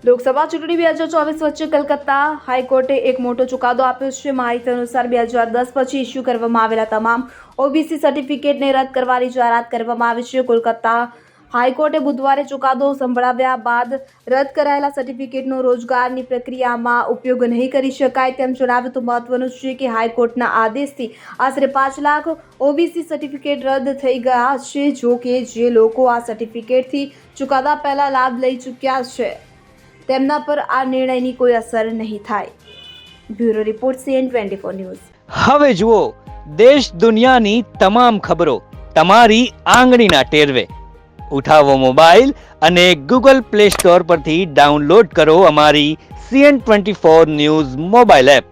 લોકસભા ચૂંટણી 2024 વચ્ચે કલકત્તા હાઈકોર્ટે એક મોટો ચુકાદો આપ્યો છે. માહિતી અનુસાર 2010 પછી ઇસ્યુ કરવામાં આવેલા તમામ ઓબીસી સર્ટિફિકેટને રદ કરવાની જાહેરાત કરવામાં આવી છે. કોલકાતા હાઈકોર્ટે બુધવારે ચુકાદો સંભળાવ્યા બાદ રદ કરાયેલા સર્ટિફિકેટનો રોજગારની પ્રક્રિયામાં ઉપયોગ નહીં કરી શકાય તેમ જણાવ્યું. તો મહત્વનું છે કે હાઈકોર્ટના આદેશથી આશરે 5 લાખ ઓબીસી સર્ટિફિકેટ રદ થઈ ગયા છે. જો કે જે લોકો આ સર્ટિફિકેટથી ચુકાદા પહેલા લાભ લઈ ચૂક્યા છે તેમના પર આ નિર્ણયની કોઈ અસર નહીં થાય. Bureau report CN24 news. હવે જુઓ દેશ દુનિયાની તમામ ખબરો તમારી આંગળીના ટેરવે. ઉઠાવો મોબાઈલ અને Google Play Store પરથી ડાઉનલોડ કરો અમારી CN24 ન્યૂઝ મોબાઈલ એપ.